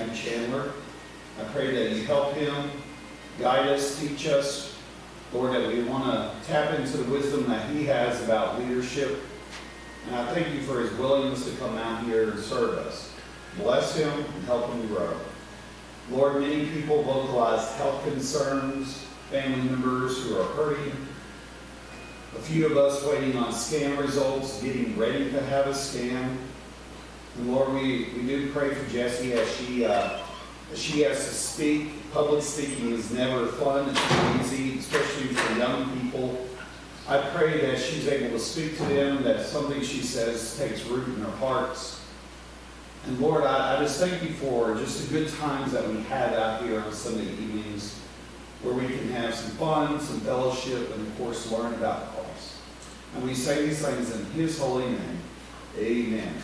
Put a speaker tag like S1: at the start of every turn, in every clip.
S1: happy Chandler. I pray that you help him, guide us, teach us. Lord, that we want to tap into the wisdom that he has about leadership. And I thank you for his willingness to come out here and serve us. Bless him and help him grow. Lord, many people vocalize health concerns, family members who are hurting. A few of us waiting on scan results, getting ready to have a scan. And Lord, we do pray for Jessie as she has to speak. Public speaking is never fun. It's not easy, especially for young people. I pray that she's able to speak to them, that something she says takes root in their hearts. And Lord, I just thank you for just the good times that we had out here on Sunday evenings, where we can have some fun, some fellowship, and of course learn about Christ. And we say these things in his holy name. Amen.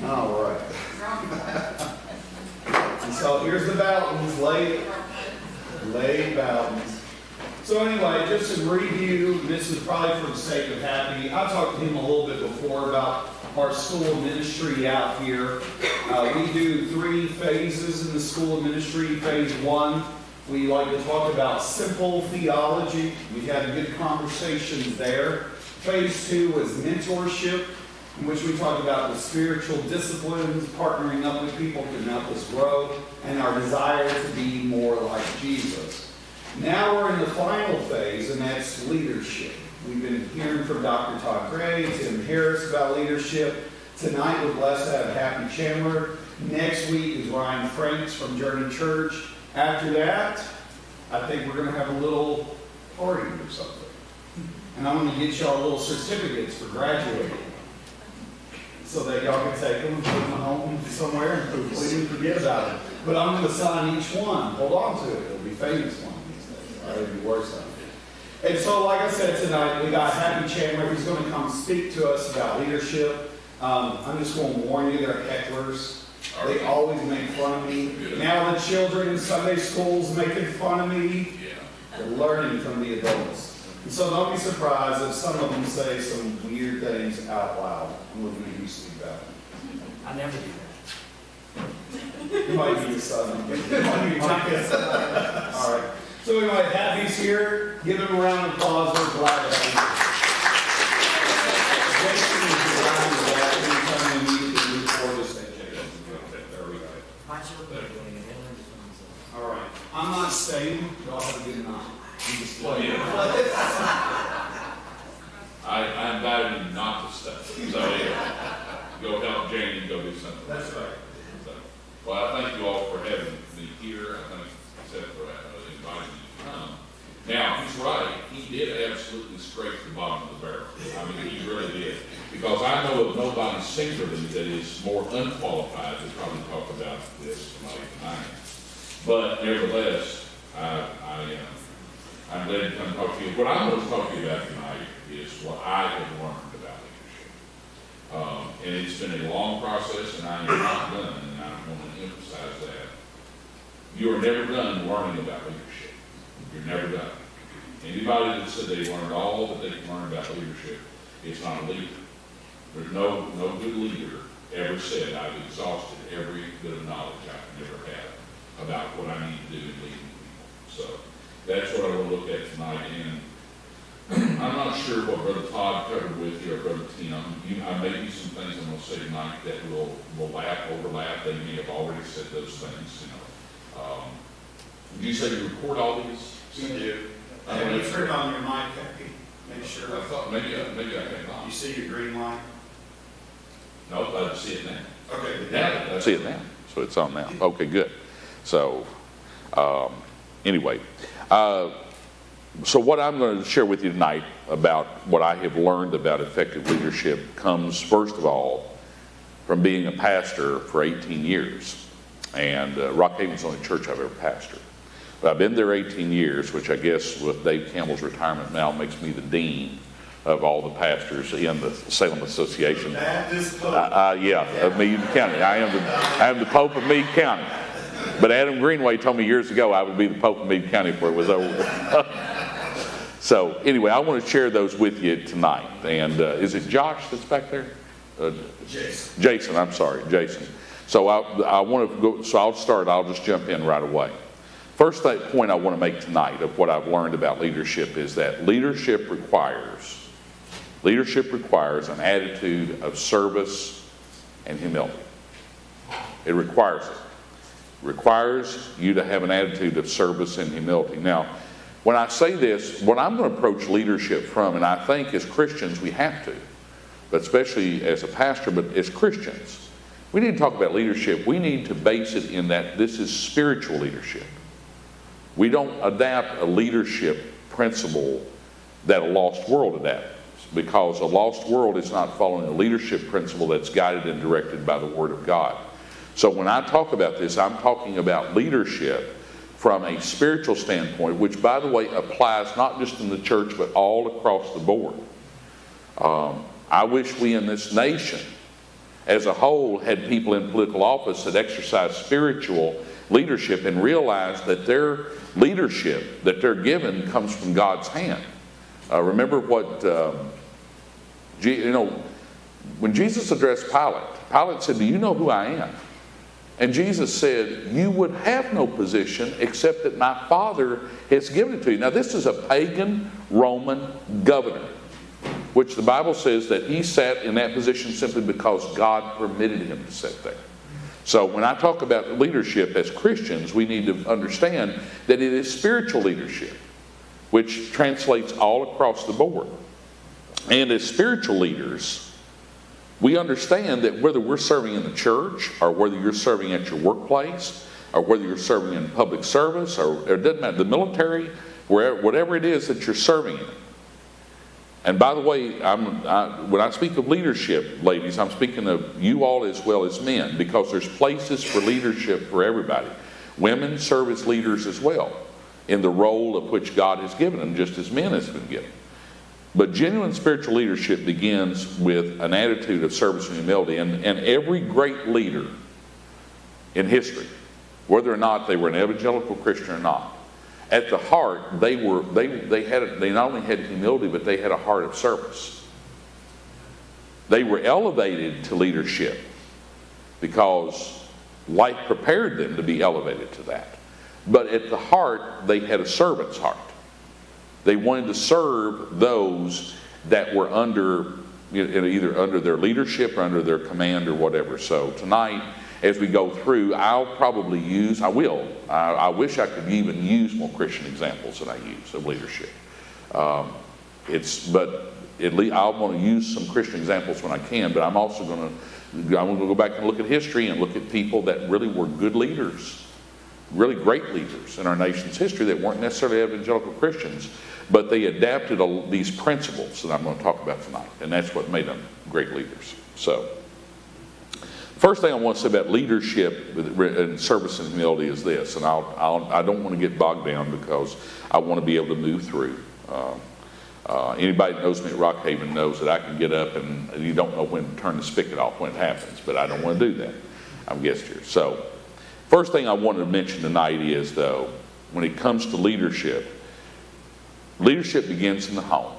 S1: All right. And so here's the Bowtons, lay Bowtons. So anyway, just in review, this is probably for the sake of Happy. I talked to him a little bit before about our school of ministry out here. We do 3 phases in the school of ministry. Phase 1, we like to talk about simple theology. We had a good conversation there. Phase 2 is mentorship, in which we talk about the spiritual disciplines, partnering up with people to help us grow, and our desire to be more like Jesus. Now we're in the final phase, and that's leadership. We've been hearing from Dr. Todd Gray, Tim Harris about leadership. Tonight we're blessed to have Happy Chandler. Next week is Ryan Franks from Journey Church. After that, I think we're going to have a little party or something. And I'm going to get y'all little certificates for graduating, so that y'all can take them and put them home somewhere and completely forget about it. But I'm going to sign each one. Hold on to it. It'll be famous one these days. Or it'll be worse on it. And so, like I said tonight, we got Happy Chandler. He's going to come speak to us about leadership. I'm just going to warn you, they're hecklers. They always make fun of me. Now the children in Sunday schools making fun of me. They're learning from the adults. And so don't be surprised if some of them say some weird things out loud. I'm looking at you, Steve Bowden.
S2: I never do that.
S1: You might be your son. You might be my kid. All right. So anyway, Happy's here. Give him a round of applause. We're glad to have him. Jason is around the back. Anytime we need to move forward, just say Jason. Okay, there we go. All right. I'm not staying. Y'all have a good night. You just play.
S3: I invited him not to stay. So go help Janie go do something.
S1: That's right.
S3: So, well, I thank you all for having me here. I thank Seth for inviting me to come. Now, he's right. He did absolutely scrape the bottom of the barrel. I mean, he really did. Because I know of nobody singularly that is more unqualified to probably talk about this tonight. But nevertheless, I'm glad to come talk to you. What I'm going to talk to you about tonight is what I have learned about leadership. And it's been a long process, and I am not done, and I want to emphasize that. You are never done learning about leadership. You're never done. Anybody that said they learned all that they can learn about leadership is not a leader. There's no good leader ever said, I've exhausted every bit of knowledge I can ever have about what I need to do in leading people. So that's what I want to look at tonight. And I'm not sure what Brother Todd covered with you or Brother Tim. I may be some things I'm going to say tonight that will overlap. They may have already said those things. Did you say you record all these?
S1: You do. And you turn on your mic, Happy. Make sure.
S3: I thought maybe I came on.
S1: You see your green light?
S3: Nope, I see it now.
S1: Okay.
S3: Now I see it now. So it's on now. Okay, good. So anyway, so what I'm going to share with you tonight about what I have learned about effective leadership comes, first of all, from being a pastor for 18 years. And Rock Haven's the only church I've ever pastored. But I've been there 18 years, which I guess with Dave Campbell's retirement now makes me the dean of all the pastors in the Salem Association. Of Meade County. I am the Pope of Meade County. But Adam Greenway told me years ago I would be the Pope of Meade County before it was over. So anyway, I want to share those with you tonight. And is it Josh that's back there?
S1: Jason.
S3: Jason, I'm sorry, Jason. So I want to go, so I'll just jump in right away. First point I want to make tonight of what I've learned about leadership is that leadership requires an attitude of service and humility. It requires it. It requires you to have an attitude of service and humility. Now, when I say this, what I'm going to approach leadership from, and I think as Christians we have to, but especially as a pastor, but as Christians, we need to talk about leadership. We need to base it in that this is spiritual leadership. We don't adapt a leadership principle that a lost world adapts, because a lost world is not following a leadership principle that's guided and directed by the Word of God. So when I talk about this, I'm talking about leadership from a spiritual standpoint, which, by the way, applies not just in the church, but all across the board. I wish we in this nation as a whole had people in political office that exercise spiritual leadership and realize that their leadership that they're given comes from God's hand. Remember what, when Jesus addressed Pilate, Pilate said, "Do you know who I am?" And Jesus said, "You would have no position except that my Father has given it to you." Now this is a pagan Roman governor, which the Bible says that he sat in that position simply because God permitted him to sit there. So when I talk about leadership as Christians, we need to understand that it is spiritual leadership, which translates all across the board. And as spiritual leaders, we understand that whether we're serving in the church, or whether you're serving at your workplace, or whether you're serving in public service, or it doesn't matter, the military, whatever it is that you're serving in. And by the way, when I speak of leadership, ladies, I'm speaking of you all as well as men, because there's places for leadership for everybody. Women serve as leaders as well, in the role of which God has given them, just as men has been given. But genuine spiritual leadership begins with an attitude of service and humility. And every great leader in history, whether or not they were an evangelical Christian or not, at the heart, they not only had humility, but they had a heart of service. They were elevated to leadership because life prepared them to be elevated to that. But at the heart, they had a servant's heart. They wanted to serve those that were either under their leadership or under their command or whatever. So tonight, as we go through, I wish I could even use more Christian examples than I use of leadership. But at least I want to use some Christian examples when I can. But I'm going to go back and look at history and look at people that really were good leaders, really great leaders in our nation's history that weren't necessarily evangelical Christians, but they adapted these principles that I'm going to talk about tonight, and that's what made them great leaders. So, first thing I want to say about leadership and service and humility is this, and I don't want to get bogged down because I want to be able to move through. Anybody that knows me at Rockhaven knows that I can get up and you don't know when to turn the spigot off when it happens, but I don't want to do that. I'm guest here. So, first thing I wanted to mention tonight is, though, when it comes to leadership begins in the home.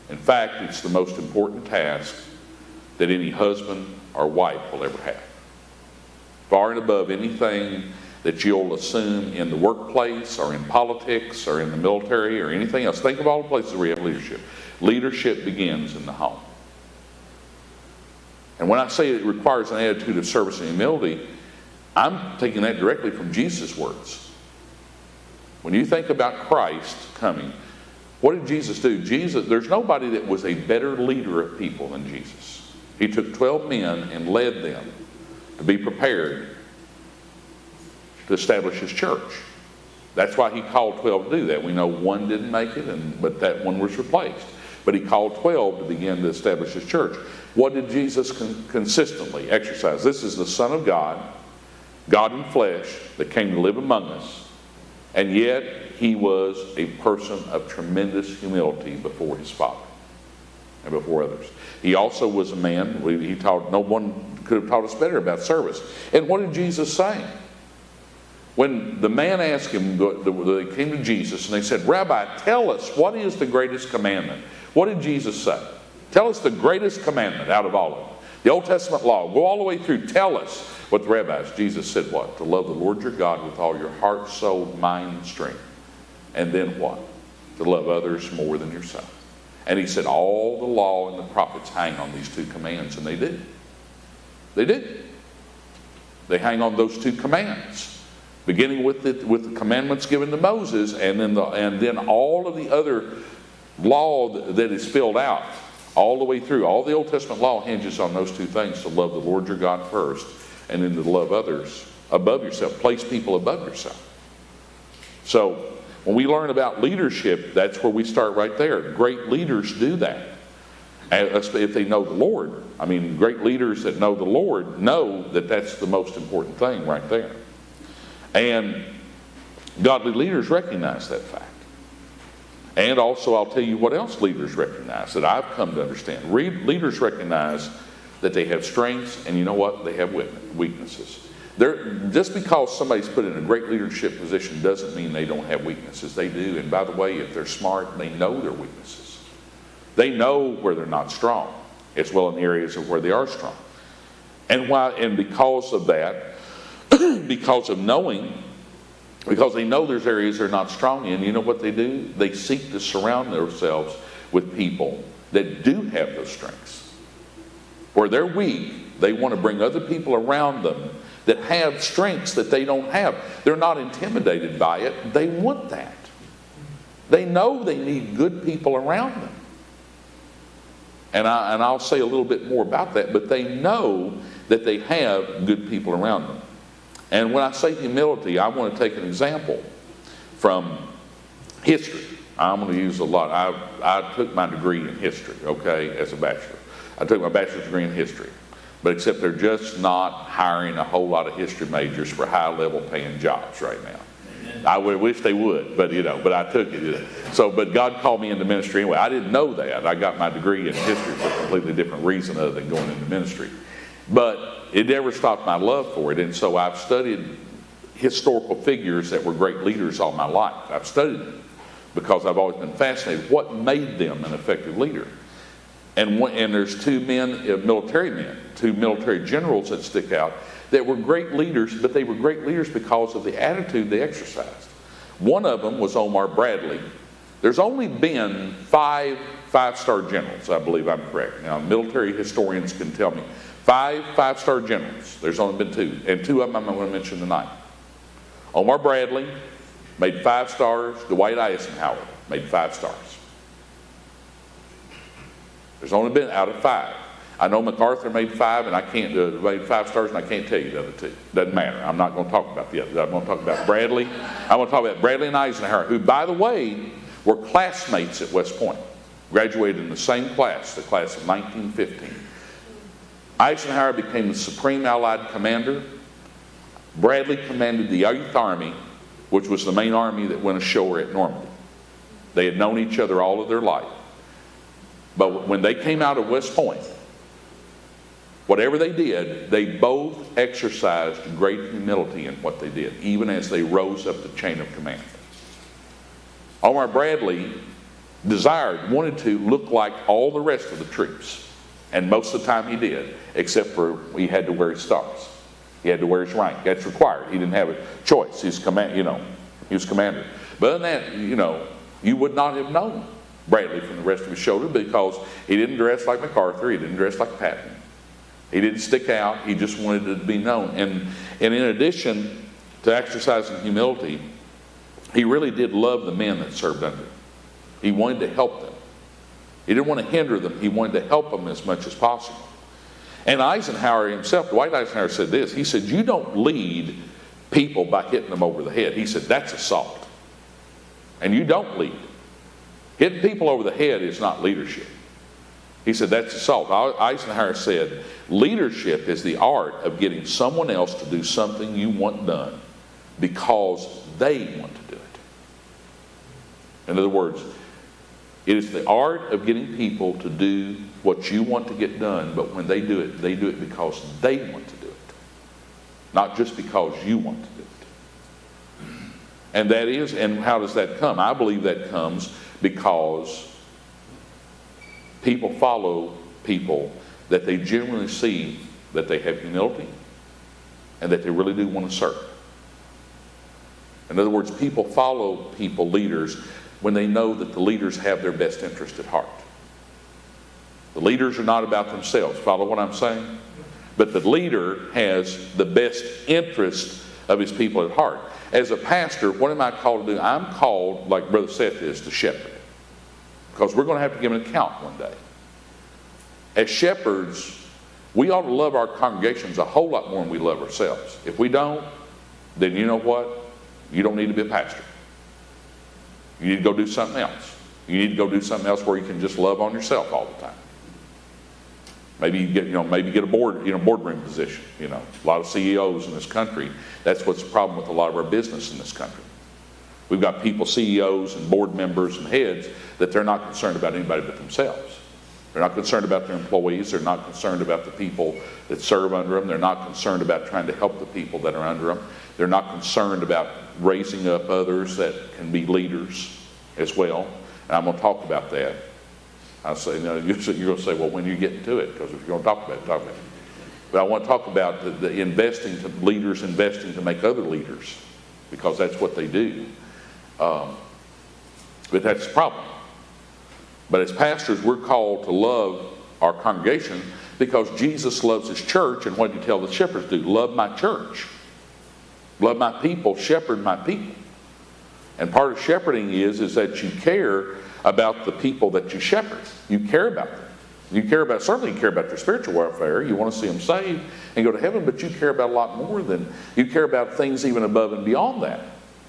S3: In fact, it's the most important task that any husband or wife will ever have. Far and above anything that you'll assume in the workplace or in politics or in the military or anything else. Think of all the places where you have leadership. Leadership begins in the home. And when I say it requires an attitude of service and humility, I'm taking that directly from Jesus' words. When you think about Christ coming, what did Jesus do? There's nobody that was a better leader of people than Jesus. He took 12 men and led them to be prepared to establish his church. That's why he called 12 to do that. We know one didn't make it, but that one was replaced. But he called 12 to begin to establish his church. What did Jesus consistently exercise? This is the Son of God, God in flesh, that came to live among us. And yet, he was a person of tremendous humility before his Father and before others. He also was a man. No one could have taught us better about service. And what did Jesus say? When the man asked him, they came to Jesus and they said, "Rabbi, tell us, what is the greatest commandment?" What did Jesus say? Tell us the greatest commandment out of all of them. The Old Testament law, go all the way through, tell us what the rabbis, Jesus said what? To love the Lord your God with all your heart, soul, mind, and strength. And then what? To love others more than yourself. And he said all the law and the prophets hang on these two commands, and they did. They did. They hang on those two commands, beginning with the commandments given to Moses, and then all of the other law that is filled out all the way through. All the Old Testament law hinges on those two things: to love the Lord your God first, and then to love others above yourself. Place people above yourself. So when we learn about leadership, that's where we start right there. Great leaders do that, if they know the Lord. I mean, great leaders that know the Lord know that that's the most important thing right there. And godly leaders recognize that fact. And also, I'll tell you what else leaders recognize that I've come to understand. Leaders recognize that they have strengths, and you know what? They have weaknesses. Just because somebody's put in a great leadership position doesn't mean they don't have weaknesses. They do. And by the way, if they're smart, they know their weaknesses. They know where they're not strong, as well in the areas of where they are strong. And because of that, because they know there's areas they're not strong in, you know what they do? They seek to surround themselves with people that do have those strengths. Where they're weak, they want to bring other people around them that have strengths that they don't have. They're not intimidated by it. They want that. They know they need good people around them. And I'll say a little bit more about that, but they know that they have good people around them. And when I say humility, I want to take an example from history. I'm going to use a lot. I took my degree in history, okay, as a bachelor. I took my bachelor's degree in history. But except they're just not hiring a whole lot of history majors for high-level paying jobs right now. I wish they would, but I took it. But God called me into ministry anyway. I didn't know that. I got my degree in history for a completely different reason other than going into ministry. But it never stopped my love for it. And so I've studied historical figures that were great leaders all my life. I've studied them because I've always been fascinated. What made them an effective leader? And there's two military generals that stick out that were great leaders, but they were great leaders because of the attitude they exercised. One of them was Omar Bradley. There's only been five-star generals, I believe I'm correct. Now, military historians can tell me. Five-star generals. There's only been two. And two of them I'm going to mention tonight. Omar Bradley made 5 stars. Dwight Eisenhower made 5 stars. There's only been out of 5. I know MacArthur made 5, and I can't made 5 stars, and I can't tell you the other 2. Doesn't matter. I'm not going to talk about the other. I'm going to talk about Bradley. I'm going to talk about Bradley and Eisenhower, who, by the way, were classmates at West Point. Graduated in the same class, the class of 1915. Eisenhower became the Supreme Allied Commander. Bradley commanded the 8th Army, which was the main army that went ashore at Normandy. They had known each other all of their life. But when they came out of West Point, whatever they did, they both exercised great humility in what they did, even as they rose up the chain of command. Omar Bradley wanted to look like all the rest of the troops. And most of the time he did, except for he had to wear his stars. He had to wear his rank. That's required. He didn't have a choice. He was commander. But other than that, you would not have known Bradley from the rest of his shoulder because he didn't dress like MacArthur. He didn't dress like Patton. He didn't stick out. He just wanted to be known. And in addition to exercising humility, he really did love the men that served under him. He wanted to help them. He didn't want to hinder them. He wanted to help them as much as possible. And Eisenhower himself, Dwight Eisenhower said this. He said, you don't lead people by hitting them over the head. He said, that's assault. And you don't lead. Hitting people over the head is not leadership. He said, that's assault. Eisenhower said, leadership is the art of getting someone else to do something you want done because they want to do it. In other words, it is the art of getting people to do what you want to get done, but when they do it because they want to do it. Not just because you want to do it. And how does that come? I believe that comes because people follow people that they genuinely see that they have humility and that they really do want to serve. In other words, people follow leaders, when they know that the leaders have their best interest at heart. The leaders are not about themselves. Follow what I'm saying? But the leader has the best interest of his people at heart. As a pastor, what am I called to do? I'm called, like Brother Seth is, to shepherd. Because we're going to have to give an account one day. As shepherds, we ought to love our congregations a whole lot more than we love ourselves. If we don't, then you know what? You don't need to be a pastor. You need to go do something else. You need to go do something else where you can just love on yourself all the time. Maybe you get, a boardroom position. A lot of CEOs in this country, that's what's the problem with a lot of our business in this country. We've got people, CEOs and board members and heads, that they're not concerned about anybody but themselves. They're not concerned about their employees. They're not concerned about the people that serve under them. They're not concerned about trying to help the people that are under them. They're not concerned about raising up others that can be leaders as well. And I'm going to talk about that. I say, you're going to say, well, when you get into it, because if you're going to talk about it, talk about it. But I want to talk about the investing to leaders, investing to make other leaders, because that's what they do. But that's the problem. But as pastors, we're called to love our congregation because Jesus loves his church. And what did he tell the shepherds to do? Love my church. Love my people, shepherd my people. And part of shepherding is that you care about the people that you shepherd. You care about them. Certainly you care about their spiritual welfare. You want to see them saved and go to heaven, but you care about a lot more than, you care about things even above and beyond that,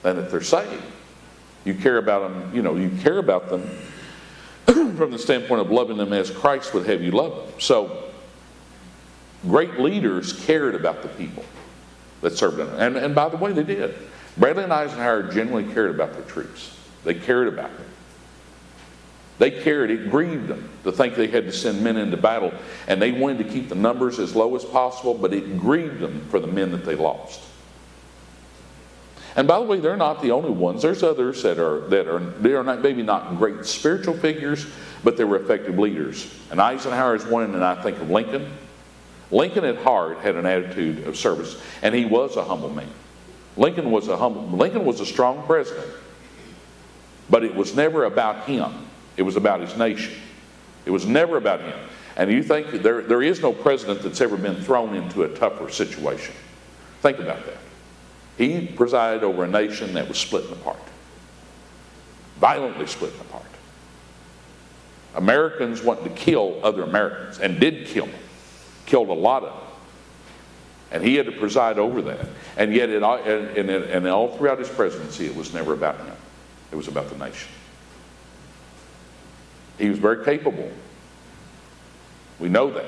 S3: than that they're saved. You care about them, you care about them from the standpoint of loving them as Christ would have you love them. So, great leaders cared about the people that served them. And by the way, they did. Bradley and Eisenhower genuinely cared about their troops. They cared about them. They cared. It grieved them to think they had to send men into battle, and they wanted to keep the numbers as low as possible, but it grieved them for the men that they lost. And by the way, they're not the only ones. There's others that are not, maybe not great spiritual figures, but they were effective leaders. And Eisenhower is one, and I think of Lincoln. Lincoln at heart had an attitude of service, and he was a humble man. Lincoln was a strong president, but it was never about him. It was about his nation. It was never about him. And you think there is no president that's ever been thrown into a tougher situation. Think about that. He presided over a nation that was splitting apart. Violently splitting apart. Americans wanted to kill other Americans, and did kill them. Killed a lot of them. And he had to preside over that. And yet, and all throughout his presidency, it was never about him. It was about the nation. He was very capable. We know that.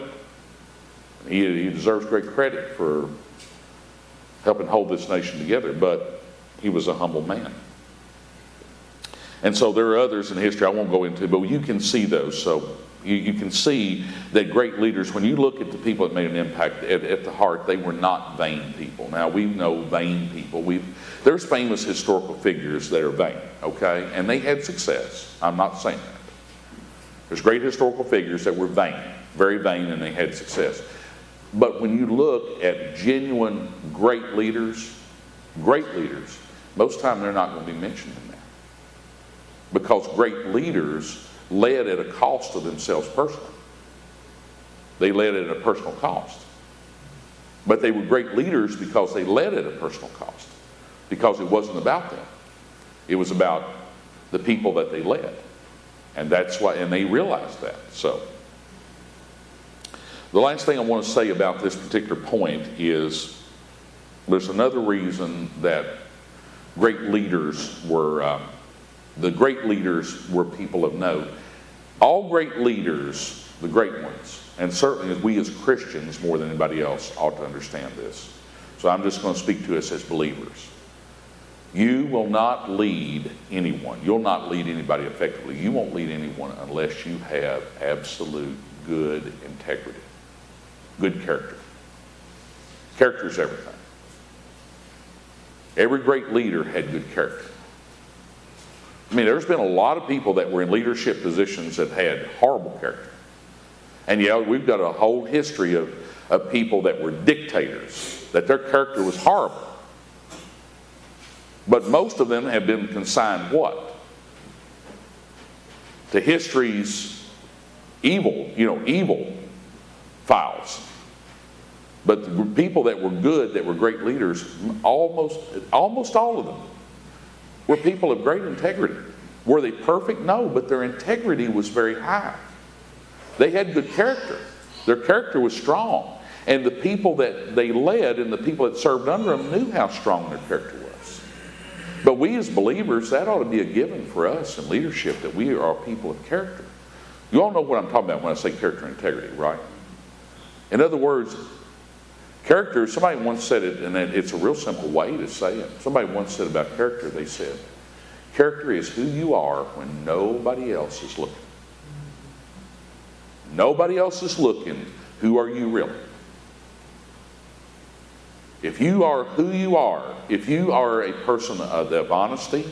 S3: He deserves great credit for helping hold this nation together, but he was a humble man. And so there are others in history I won't go into, but you can see those. So you can see that great leaders, when you look at the people that made an impact at the heart, they were not vain people. Now, we know vain people. There's famous historical figures that are vain, okay? And they had success. I'm not saying that. There's great historical figures that were vain, very vain, and they had success. But when you look at genuine great leaders, most of the time they're not going to be mentioned in there. Because great leaders led at a cost to themselves personally. They led at a personal cost. But they were great leaders because they led at a personal cost. Because it wasn't about them. It was about the people that they led. And that's why, and they realized that. So, the last thing I want to say about this particular point is there's another reason that great leaders were people of note. All great leaders, the great ones, and certainly we as Christians more than anybody else ought to understand this. So I'm just going to speak to us as believers. You will not lead anyone. You'll not lead anybody effectively. You won't lead anyone unless you have absolute good integrity. Good character. Character is everything. Every great leader had good character. I mean, there's been a lot of people that were in leadership positions that had horrible character. And we've got a whole history of people that were dictators, that their character was horrible. But most of them have been consigned what? To history's evil files. But the people that were good, that were great leaders, almost all of them were people of great integrity. Were they perfect? No, but their integrity was very high. They had good character. Their character was strong. And the people that they led and the people that served under them knew how strong their character was. But we as believers, that ought to be a given for us in leadership, that we are people of character. You all know what I'm talking about when I say character and integrity, right? In other words, character, somebody once said it, and it's a real simple way to say it. Somebody once said about character, they said, character is who you are when nobody else is looking. Nobody else is looking. Who are you really? If you are who you are, if you are a person of honesty,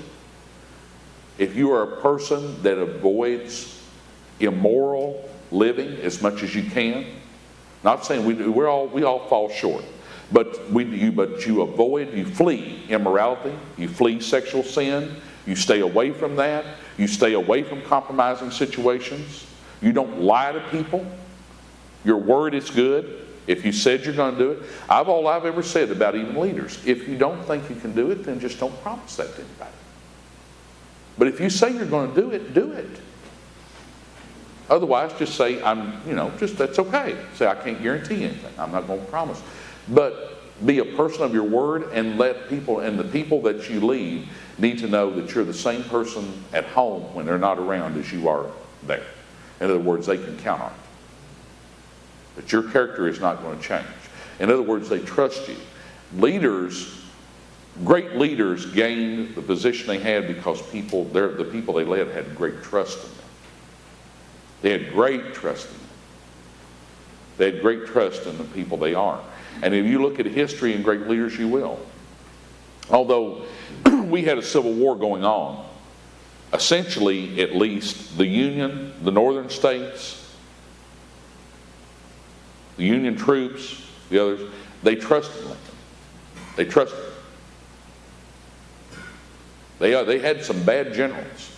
S3: if you are a person that avoids immoral living as much as you can, not saying we all fall short, but you flee immorality, you flee sexual sin, you stay away from that, you stay away from compromising situations, you don't lie to people, your word is good. If you said you're going to do it, all I've ever said about even leaders, if you don't think you can do it, then just don't promise that to anybody. But if you say you're going to do it, do it. Otherwise, just say, that's okay. Say, I can't guarantee anything. I'm not going to promise. But be a person of your word and let people, and the people that you lead need to know that you're the same person at home when they're not around as you are there. In other words, they can count on you. But your character is not going to change. In other words, they trust you. Great leaders gained the position they had because the people they led had great trust in them. They had great trust in them. They had great trust in the people they are. And if you look at history and great leaders, you will. Although we had a civil war going on, essentially, at least, the Union, the northern states, the Union troops, the others, they trusted Lincoln. They trusted him. They had some bad generals,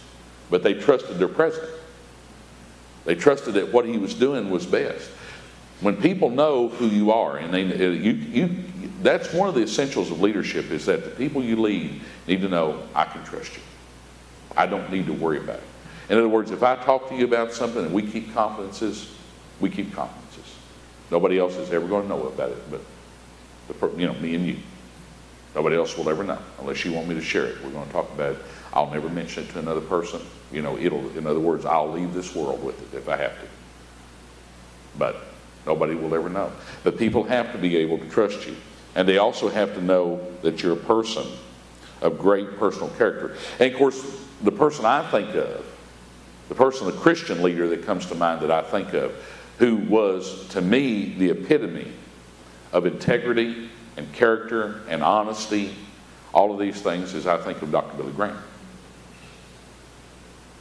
S3: but they trusted their president. They trusted that what he was doing was best. When people know who you are, and that's one of the essentials of leadership, is that the people you lead need to know, I can trust you. I don't need to worry about it. In other words, if I talk to you about something and we keep confidences, we keep confidences. Nobody else is ever going to know about it but me and you. Nobody else will ever know unless you want me to share it. We're going to talk about it. I'll never mention it to another person. In other words, I'll leave this world with it if I have to. But nobody will ever know. But people have to be able to trust you. And they also have to know that you're a person of great personal character. And of course, the person I think of, the Christian leader that comes to mind that I think of, who was, to me, the epitome of integrity and character and honesty, all of these things, is I think of Dr. Billy Graham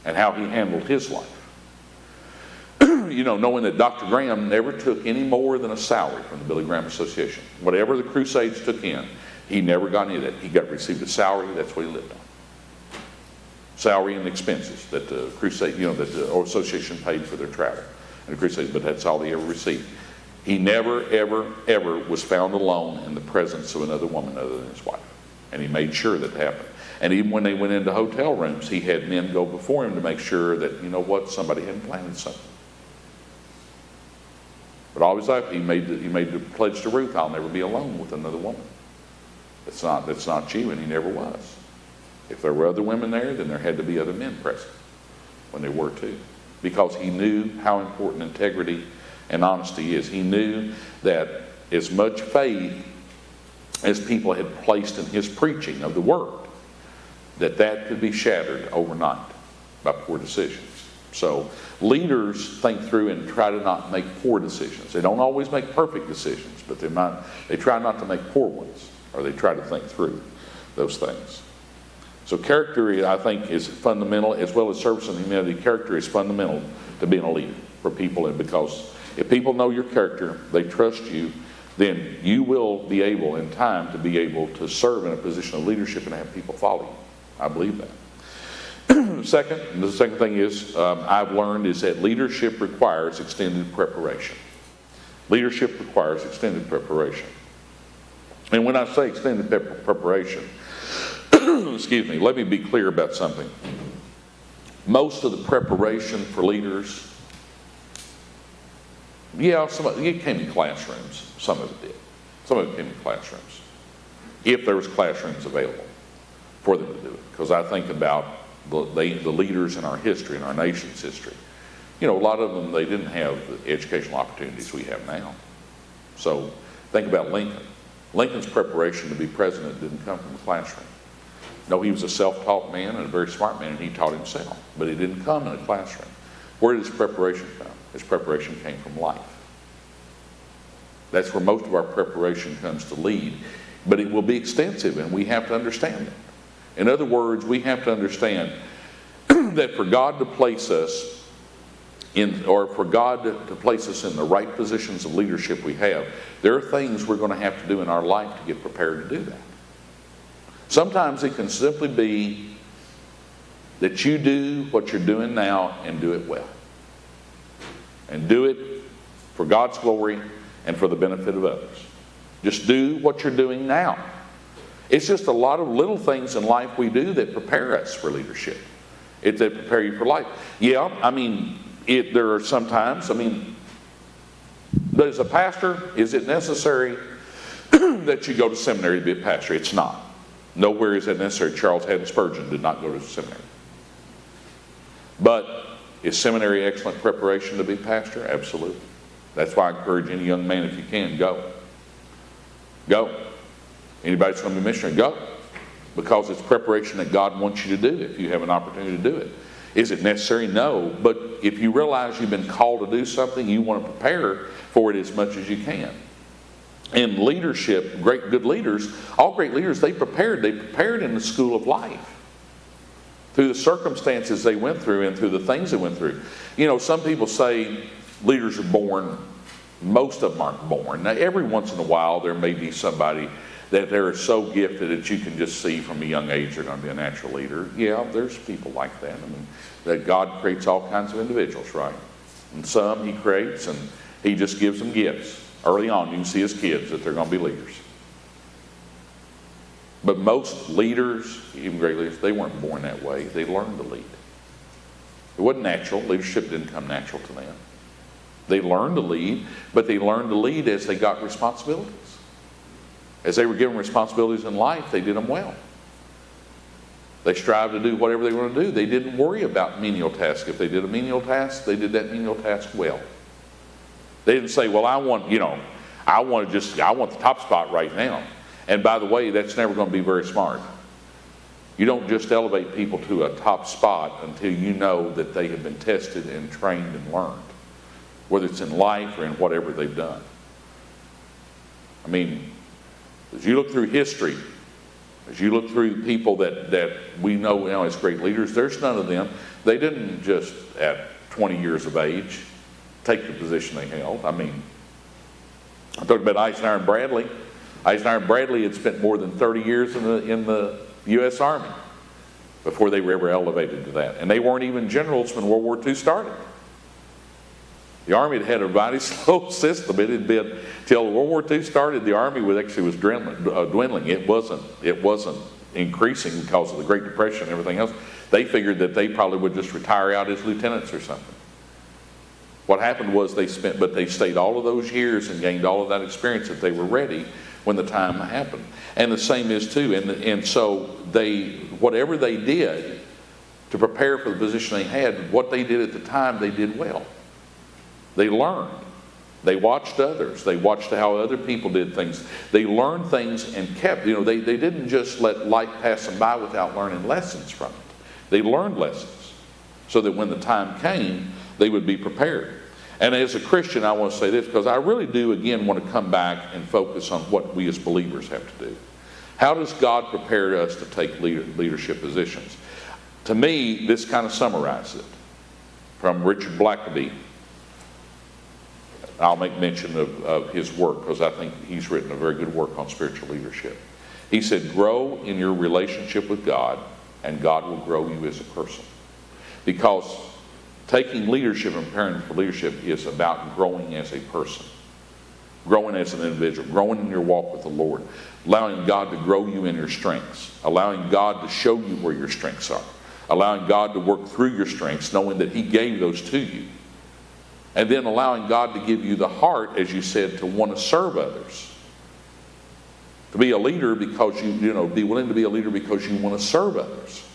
S3: and how he handled his life. Knowing that Dr. Graham never took any more than a salary from the Billy Graham Association. Whatever the Crusades took in, he never got any of that. He received a salary, that's what he lived on. Salary and expenses that the Crusade, that the association paid for their travel and the Crusades, but that's all he ever received. He never, ever, ever was found alone in the presence of another woman other than his wife. And he made sure that happened. And even when they went into hotel rooms, he had men go before him to make sure that, somebody hadn't planted something. But all his life, he made the pledge to Ruth, I'll never be alone with another woman. That's not you, and he never was. If there were other women there, then there had to be other men present when there were too. Because he knew how important integrity and honesty is. He knew that as much faith as people had placed in his preaching of the word, that could be shattered overnight by poor decisions. So leaders think through and try to not make poor decisions. They don't always make perfect decisions, but they try not to make poor ones, or they try to think through those things. So character, I think, is fundamental, as well as service and humanity. Character is fundamental to being a leader for people, and because If people know your character, they trust you, then you will be able in time to be able to serve in a position of leadership and have people follow you. I believe that. The second thing is I've learned is that leadership requires extended preparation. Leadership requires extended preparation. And when I say extended preparation, excuse me, let me be clear about something. Most of the preparation for leaders, it came in classrooms. Some of it did. Some of it came in classrooms. If there was classrooms available for them to do it. Because I think about the leaders in our history, in our nation's history. A lot of them, they didn't have the educational opportunities we have now. So think about Lincoln. Lincoln's preparation to be president didn't come from the classroom. No, he was a self-taught man and a very smart man, and he taught himself. But it didn't come in a classroom. Where did his preparation come? His preparation came from life. That's where most of our preparation comes to lead. But it will be extensive, and we have to understand it. In other words, we have to understand that for God to place us for God to place us in the right positions of leadership we have, there are things we're going to have to do in our life to get prepared to do that. Sometimes it can simply be that you do what you're doing now and do it well. And do it for God's glory and for the benefit of others. Just do what you're doing now. It's just a lot of little things in life we do that prepare us for leadership. That prepare you for life. Yeah, there are some times, as a pastor, is it necessary that you go to seminary to be a pastor? It's not. Nowhere is that necessary. Charles Haddon Spurgeon did not go to seminary. But is seminary excellent preparation to be pastor? Absolutely. That's why I encourage any young man, if you can, go. Go. Anybody that's going to be a missionary, go. Because it's preparation that God wants you to do if you have an opportunity to do it. Is it necessary? No. But if you realize you've been called to do something, you want to prepare for it as much as you can. In leadership, good leaders, all great leaders, they prepared in the school of life. Through the circumstances they went through and through the things they went through. Some people say leaders are born. Most of them aren't born. Now, every once in a while, there may be somebody that they're so gifted that you can just see from a young age they're going to be a natural leader. Yeah, there's people like that. That God creates all kinds of individuals, right? And some He creates and He just gives them gifts. Early on, you can see as kids that they're going to be leaders. But most leaders, even great leaders, they weren't born that way. They learned to lead. It wasn't natural. Leadership didn't come natural to them. They learned to lead, but they learned to lead as they got responsibilities. As they were given responsibilities in life, they did them well. They strived to do whatever they wanted to do. They didn't worry about menial tasks. If they did a menial task, they did that menial task well. They didn't say, well, I want the top spot right now. And by the way, that's never going to be very smart. You don't just elevate people to a top spot until you know that they have been tested and trained and learned, whether it's in life or in whatever they've done. As you look through history, as you look through people that we know now as great leaders, there's none of them. They didn't just at 20 years of age take the position they held. I talked about Eisenhower and Bradley. Eisenhower and Bradley had spent more than 30 years in the U.S. Army before they were ever elevated to that. And they weren't even generals when World War II started. The Army had a mighty slow system. It had been, till World War II started, the Army was dwindling. It wasn't increasing because of the Great Depression and everything else. They figured that they probably would just retire out as lieutenants or something. What happened was they stayed all of those years and gained all of that experience that they were ready when the time happened. And the same is too. And so whatever they did to prepare for the position they had, what they did at the time, they did well. They learned. They watched others. They watched how other people did things. They learned things and kept, they didn't just let life pass them by without learning lessons from it. They learned lessons so that when the time came, they would be prepared. And as a Christian, I want to say this, because I really do, again, want to come back and focus on what we as believers have to do. How does God prepare us to take leadership positions? To me, this kind of summarizes it. From Richard Blackaby. I'll make mention of his work because I think he's written a very good work on spiritual leadership. He said, grow in your relationship with God, and God will grow you as a person. Because taking leadership and preparing for leadership is about growing as a person, growing as an individual, growing in your walk with the Lord, allowing God to grow you in your strengths, allowing God to show you where your strengths are, allowing God to work through your strengths, knowing that he gave those to you, and then allowing God to give you the heart, as you said, to want to serve others. To be a leader because be willing to be a leader because you want to serve others.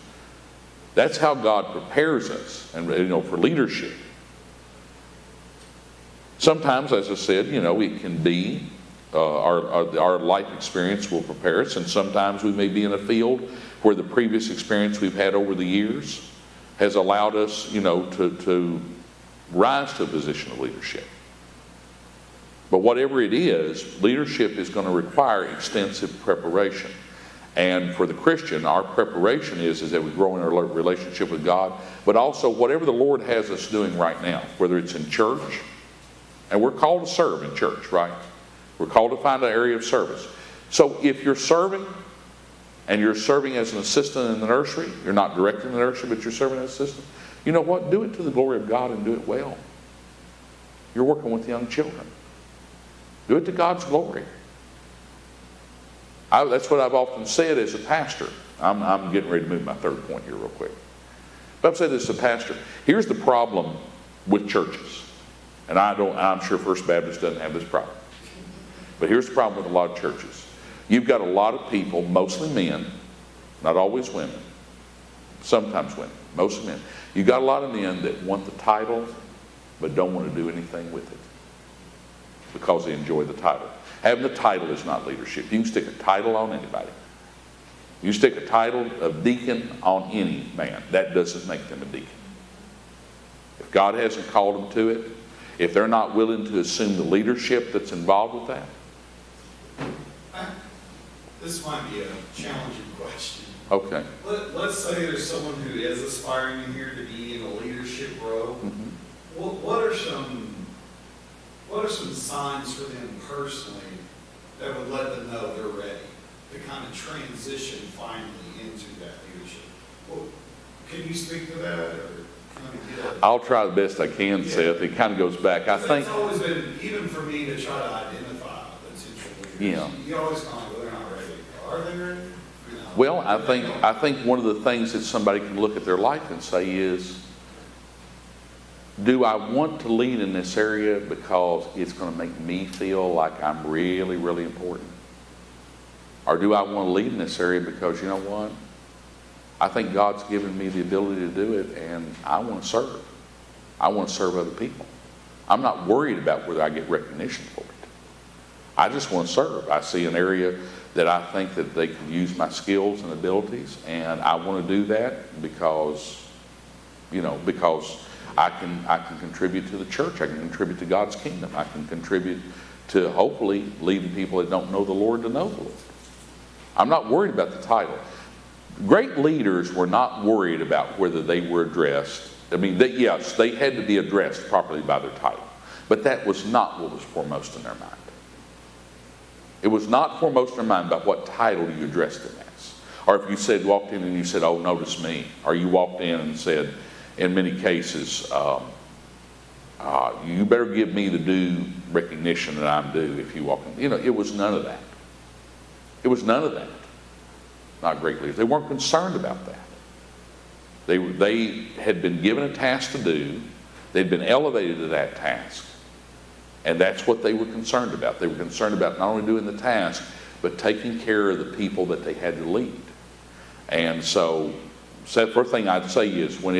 S3: That's how God prepares us, and for leadership. Sometimes, as I said, it can be our life experience will prepare us, and sometimes we may be in a field where the previous experience we've had over the years has allowed us, to rise to a position of leadership. But whatever it is, leadership is going to require extensive preparation. And for the Christian, our preparation is that we grow in our relationship with God, but also whatever the Lord has us doing right now, whether it's in church, and we're called to serve in church, right? We're called to find an area of service. So if you're serving, and you're serving as an assistant in the nursery, you're not directing the nursery, but you're serving as an assistant, you know what? Do it to the glory of God and do it well. You're working with young children. Do it to God's glory. That's what I've often said as a pastor. I'm getting ready to move my third point here real quick. But I've said this as a pastor. Here's the problem with churches. And I'm sure First Baptist doesn't have this problem. But here's the problem with a lot of churches. You've got a lot of people, mostly men, not always women, sometimes women, mostly men. You've got a lot of men that want the title but don't want to do anything with it because they enjoy the title. Having the title is not leadership. You can stick a title on anybody. You stick a title of deacon on any man. That doesn't make them a deacon. If God hasn't called them to it, if they're not willing to assume the leadership that's involved with that.
S2: This might be a challenging question.
S3: Okay.
S2: Let's say there's someone who is aspiring in here to be in a leadership role.
S3: Mm-hmm.
S2: What are some signs for them personally that would let them know they're ready to kind of transition finally into that leadership? Well, can you speak to that, or kind of get a...
S3: I'll try the best I can, Seth. It kind of goes back. I think
S2: it's always been, even for me, to try to identify potential leaders.
S3: Yeah.
S2: You always kind of go, they're not ready. Are they ready?
S3: Well, I think one of the things that somebody can look at their life and say is, do I want to lead in this area because it's going to make me feel like I'm really, really important? Or do I want to lead in this area because, you know what? I think God's given me the ability to do it, and I want to serve. I want to serve other people. I'm not worried about whether I get recognition for it. I just want to serve. I see an area that I think that they can use my skills and abilities, and I want to do that because I can contribute to the church. I can contribute to God's kingdom. I can contribute to hopefully leading people that don't know the Lord to know the Lord. I'm not worried about the title. Great leaders were not worried about whether they were addressed. I mean, yes, they had to be addressed properly by their title, but that was not what was foremost in their mind. It was not foremost in their mind about what title you addressed them as. Or if you walked in and you said, "Oh, notice me," or you walked in and said, in many cases, you better give me the due recognition that I'm due if you walk in. It was none of that. It was none of that. Not great leaders. They weren't concerned about that. They had been given a task to do. They'd been elevated to that task. And that's what they were concerned about. They were concerned about not only doing the task, but taking care of the people that they had to lead. And so the first thing I'd say is when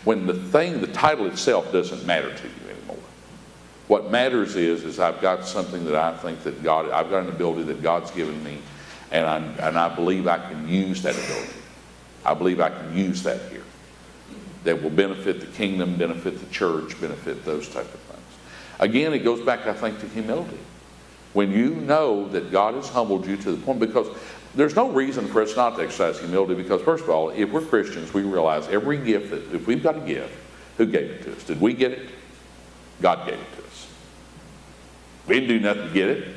S3: the title itself doesn't matter to you anymore. What matters is I've got something that I think that I've got an ability that God's given me, and I believe I can use that ability. I believe I can use that here. That will benefit the kingdom, benefit the church, benefit those type of things. Again, it goes back, I think, to humility. When you know that God has humbled you to the point, because there's no reason for us not to exercise humility, because first of all, if we're Christians, we realize every gift that, if we've got a gift, who gave it to us? Did we get it? God gave it to us. We didn't do nothing to get it.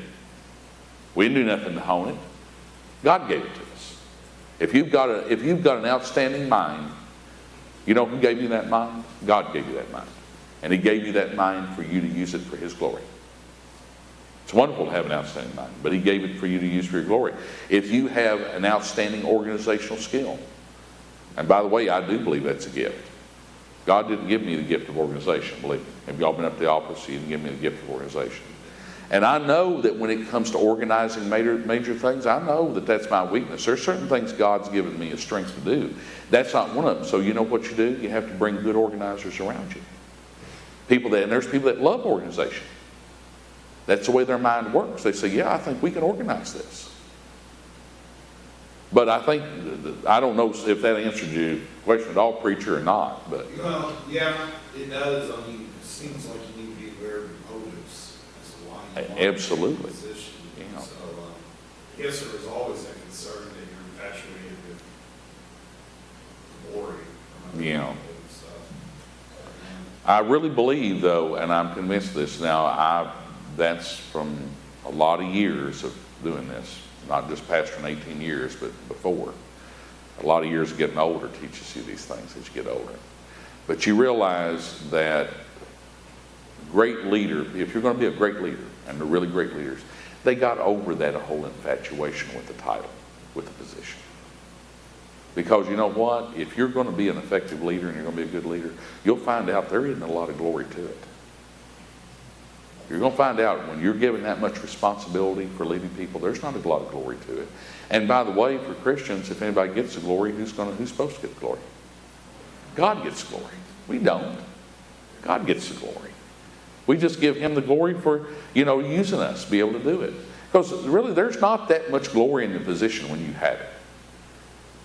S3: We didn't do nothing to hone it. God gave it to us. If you've got an outstanding mind, you know who gave you that mind? God gave you that mind. And He gave you that mind for you to use it for His glory. It's wonderful to have an outstanding mind, but He gave it for you to use for your glory. If you have an outstanding organizational skill, and by the way, I do believe that's a gift. God didn't give me the gift of organization, believe me. Have y'all been up to the office? He didn't give me the gift of organization. And I know that when it comes to organizing major things, I know that that's my weakness. There's certain things God's given me a strength to do. That's not one of them. So you know what you do? You have to bring good organizers around you. And there's people that love organization. That's the way their mind works. They say, yeah, I think we can organize this. But I don't know if that answered your question at all, preacher, or not. But
S2: well, yeah, it does. I mean, it seems like you need to be aware of your motives as to why you want
S3: absolutely.
S2: to be in a position.
S3: Yeah.
S2: So I guess there was always a concern that you're infatuated with glory.
S3: Yeah.
S2: So,
S3: I really believe, though, and I'm convinced of this now, that's from a lot of years of doing this. Not just pastoring 18 years, but before. A lot of years of getting older teaches you these things as you get older. But you realize that great leader, if you're going to be a great leader, and they're really great leaders, they got over that whole infatuation with the title, with the position. Because you know what? If you're going to be an effective leader and you're going to be a good leader, you'll find out there isn't a lot of glory to it. You're going to find out when you're given that much responsibility for leading people, there's not a lot of glory to it. And by the way, for Christians, if anybody gets the glory, who's supposed to get the glory? God gets the glory. We don't. God gets the glory. We just give Him the glory for, using us to be able to do it. Because really, there's not that much glory in the position when you have it.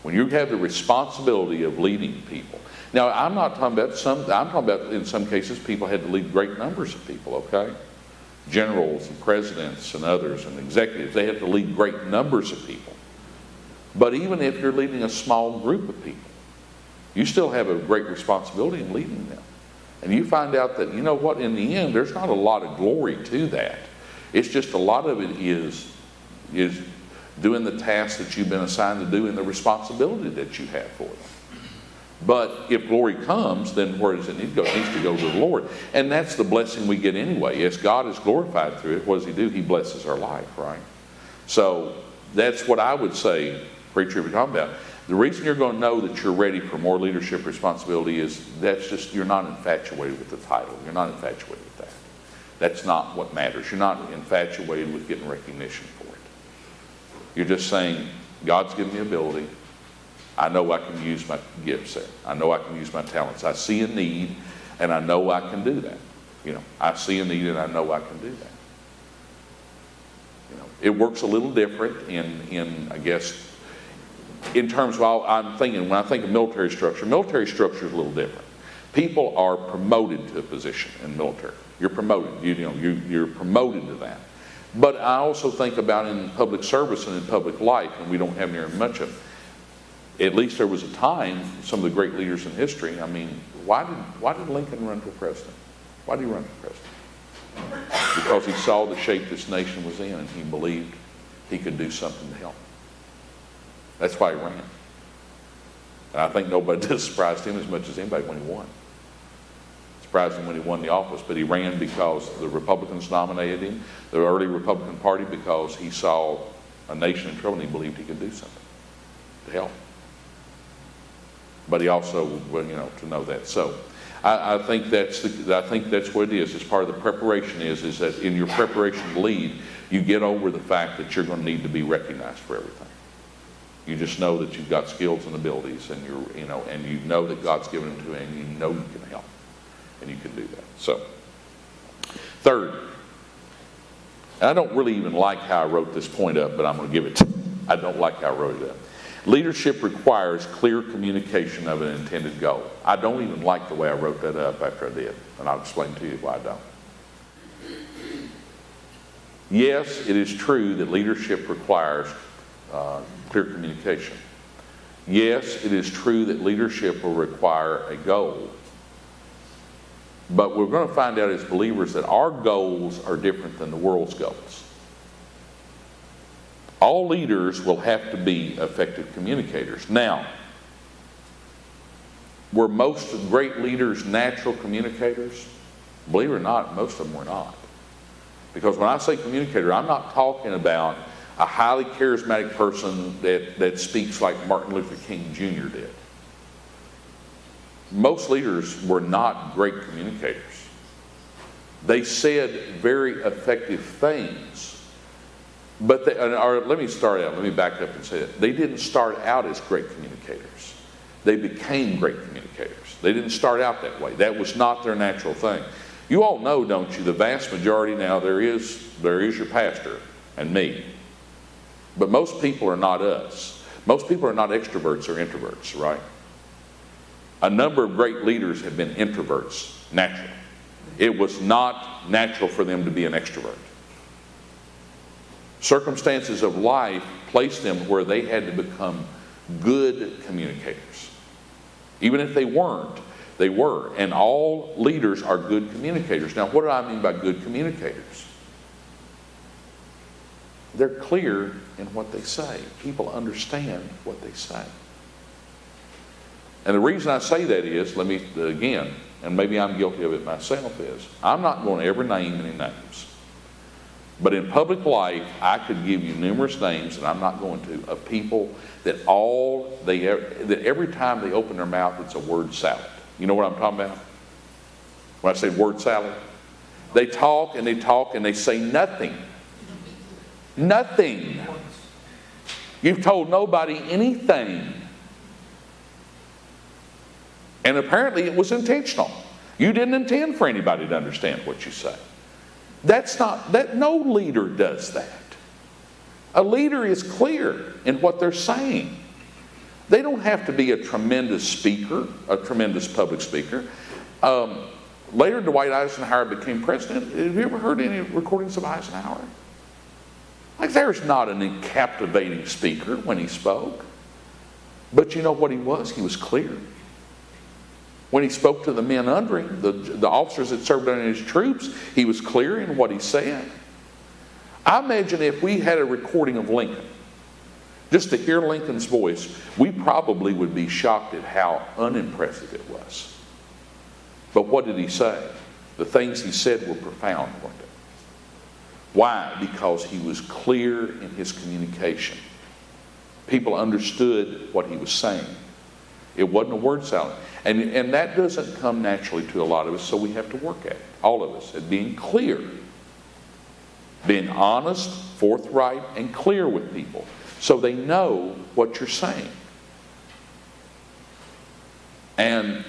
S3: When you have the responsibility of leading people. Now, I'm talking about in some cases people had to lead great numbers of people, okay? Generals and presidents and others and executives, they had to lead great numbers of people. But even if you're leading a small group of people, you still have a great responsibility in leading them. And you find out that, you know what, in the end, there's not a lot of glory to that. It's just a lot of it is doing the task that you've been assigned to do and the responsibility that you have for them. But if glory comes, then where does it need to go? It needs to go to the Lord. And that's the blessing we get anyway. As God is glorified through it, what does He do? He blesses our life, right? So that's what I would say, preacher, if you're talking about. The reason you're going to know that you're ready for more leadership responsibility is that's just, you're not infatuated with the title. You're not infatuated with that. That's not what matters. You're not infatuated with getting recognition for it. You're just saying, God's given me ability. I know I can use my gifts there. I know I can use my talents. I see a need, and I know I can do that. I see a need, and I know I can do that. It works a little different in I guess, in terms of, I'm thinking, when I think of military structure is a little different. People are promoted to a position in the military. You're promoted. You're promoted to that. But I also think about in public service and in public life, and we don't have near much of it. At least there was a time, some of the great leaders in history, I mean, why did Lincoln run for president? Why did he run for president? Because he saw the shape this nation was in and he believed he could do something to help. That's why he ran. And I think nobody surprised him as much as anybody when he won. It surprised him when he won the office, but he ran because the Republicans nominated him, the early Republican Party, because he saw a nation in trouble and he believed he could do something to help. But he also, to know that. So I think that's what it is. It's part of the preparation is that in your preparation to lead, you get over the fact that you're going to need to be recognized for everything. You just know that you've got skills and abilities, and and you know that God's given them to you, and you know you can help, and you can do that. So, third, I don't really even like how I wrote this point up, but I'm going to give it to you. I don't like how I wrote it up. Leadership requires clear communication of an intended goal. I don't even like the way I wrote that up after I did, and I'll explain to you why I don't. Yes, it is true that leadership requires clear communication. Yes, it is true that leadership will require a goal. But we're going to find out as believers that our goals are different than the world's goals. All leaders will have to be effective communicators. Now, were most great leaders natural communicators? Believe it or not, most of them were not. Because when I say communicator, I'm not talking about a highly charismatic person that speaks like Martin Luther King Jr. did. Most leaders were not great communicators. They said very effective things. But let me back up and say that. They didn't start out as great communicators. They became great communicators. They didn't start out that way. That was not their natural thing. You all know, don't you, the vast majority now, there is your pastor and me. But most people are not us. Most people are not extroverts or introverts, right? A number of great leaders have been introverts, naturally. It was not natural for them to be an extrovert. Circumstances of life placed them where they had to become good communicators. Even if they weren't, they were. And all leaders are good communicators. Now, what do I mean by good communicators? They're clear in what they say. People understand what they say. And the reason I say that is, again, and maybe I'm guilty of it myself, is I'm not going to ever name any names. But in public life, I could give you numerous names, and I'm not going to, of people that every time they open their mouth, it's a word salad. You know what I'm talking about? When I say word salad? They talk and they talk and they say nothing. Nothing. You've told nobody anything. And apparently it was intentional. You didn't intend for anybody to understand what you say. No leader does that. A leader is clear in what they're saying. They don't have to be a tremendous speaker, a tremendous public speaker. Later, Dwight Eisenhower became president. Have you ever heard any recordings of Eisenhower? There's not an captivating speaker when he spoke. But you know what he was? He was clear. When he spoke to the men under him, the officers that served under his troops, he was clear in what he said. I imagine if we had a recording of Lincoln, just to hear Lincoln's voice, we probably would be shocked at how unimpressive it was. But what did he say? The things he said were profound, weren't they? Why? Because he was clear in his communication. People understood what he was saying. It wasn't a word salad. And that doesn't come naturally to a lot of us, so we have to work at it, all of us, at being clear. Being honest, forthright, and clear with people so they know what you're saying. And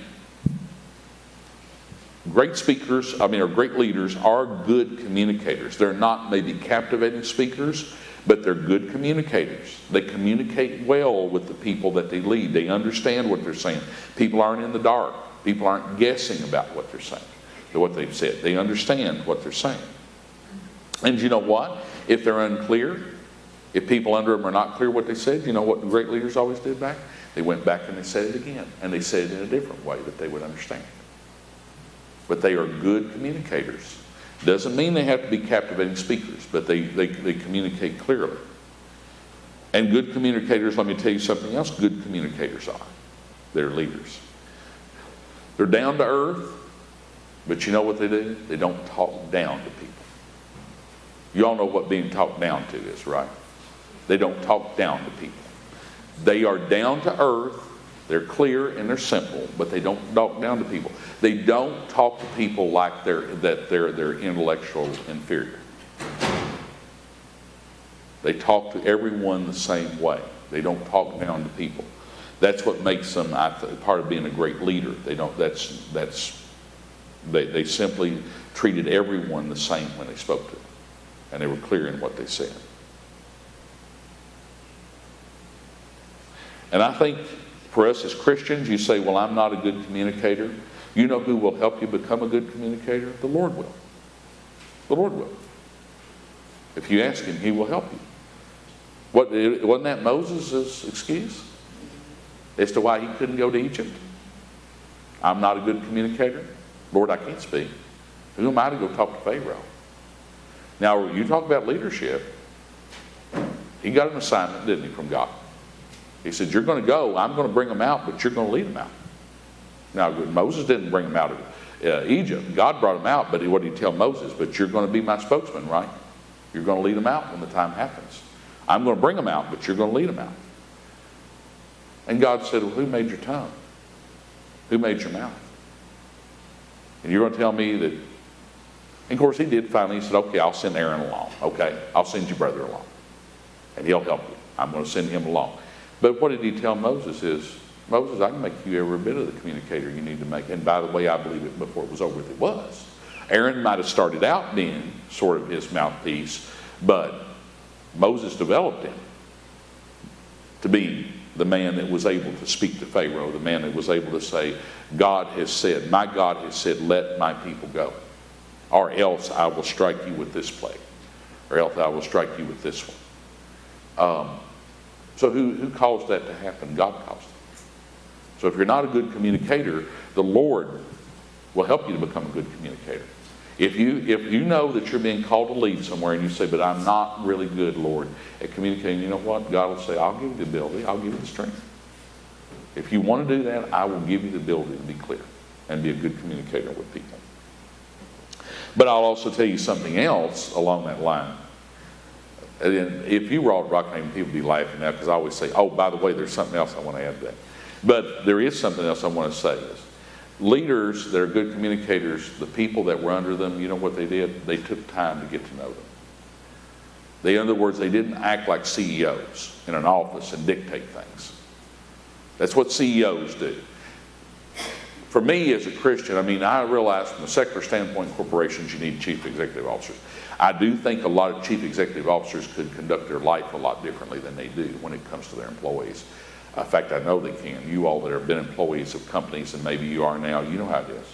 S3: great speakers, or great leaders are good communicators. They're not maybe captivating speakers, but they're good communicators. They communicate well with the people that they lead. They understand what they're saying. People aren't in the dark. People aren't guessing about what they're saying, or what they've said. They understand what they're saying. And you know what? If they're unclear, if people under them are not clear what they said, you know what the great leaders always did back? They went back and they said it again. And they said it in a different way that they would understand. But they are good communicators. Doesn't mean they have to be captivating speakers, but they communicate clearly. And good communicators, let me tell you something else good communicators are. They're leaders. They're down to earth, but you know what they do? They don't talk down to people. You all know what being talked down to is, right? They don't talk down to people. They are down to earth. They're clear and they're simple, but they don't talk down to people. They don't talk to people like they're intellectual inferior. They talk to everyone the same way. They don't talk down to people. That's what makes them part of being a great leader. They simply treated everyone the same when they spoke to them, and they were clear in what they said. And I think for us as Christians, you say, well, I'm not a good communicator. You know who will help you become a good communicator? The Lord will. The Lord will. If you ask him, he will help you. Wasn't that Moses' excuse as to why he couldn't go to Egypt? I'm not a good communicator. Lord, I can't speak. Who am I to go talk to Pharaoh? Now, you talk about leadership. He got an assignment, didn't he, from God? He said, you're going to go, I'm going to bring them out, but you're going to lead them out. Now, Moses didn't bring them out of Egypt. God brought them out, but what did he tell Moses? But you're going to be my spokesman, right? You're going to lead them out when the time happens. I'm going to bring them out, but you're going to lead them out. And God said, well, who made your tongue? Who made your mouth? And you're going to tell me that... And of course, he did finally. He said, okay, I'll send Aaron along. Okay, I'll send your brother along. And he'll help you. I'm going to send him along. But what did he tell Moses is, Moses, I can make you every bit of the communicator you need to make. And by the way, I believe it before it was over with, it was. Aaron might have started out being sort of his mouthpiece, but Moses developed him to be the man that was able to speak to Pharaoh, the man that was able to say, God has said, my God has said, let my people go. Or else I will strike you with this plague. Or else I will strike you with this one. So who caused that to happen? God caused it. So if you're not a good communicator, the Lord will help you to become a good communicator. If you know that you're being called to lead somewhere and you say, but I'm not really good, Lord, at communicating, you know what? God will say, I'll give you the ability. I'll give you the strength. If you want to do that, I will give you the ability to be clear and be a good communicator with people. But I'll also tell you something else along that line. And if you were all at Rockhaven, people would be laughing now because I always say, oh, by the way, there's something else I want to add to that. But there is something else I want to say. Is leaders that are good communicators, the people that were under them, you know what they did? They took time to get to know them. In other words, they didn't act like CEOs in an office and dictate things. That's what CEOs do. For me as a Christian, I realize from a secular standpoint, corporations, you need chief executive officers. I do think a lot of chief executive officers could conduct their life a lot differently than they do when it comes to their employees. In fact, I know they can. You all that have been employees of companies, and maybe you are now, you know how it is.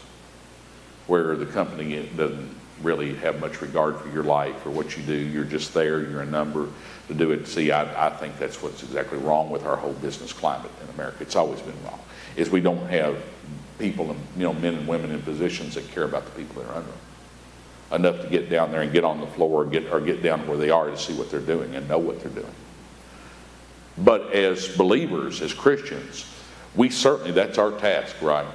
S3: Where the company doesn't really have much regard for your life or what you do. You're just there, you're a number to do it. See, I think that's what's exactly wrong with our whole business climate in America. It's always been wrong. Is we don't have people, men and women in positions that care about the people that are under them enough to get down there and get on the floor or get down where they are to see what they're doing and know what they're doing. But as believers, as Christians, we certainly, that's our task, right?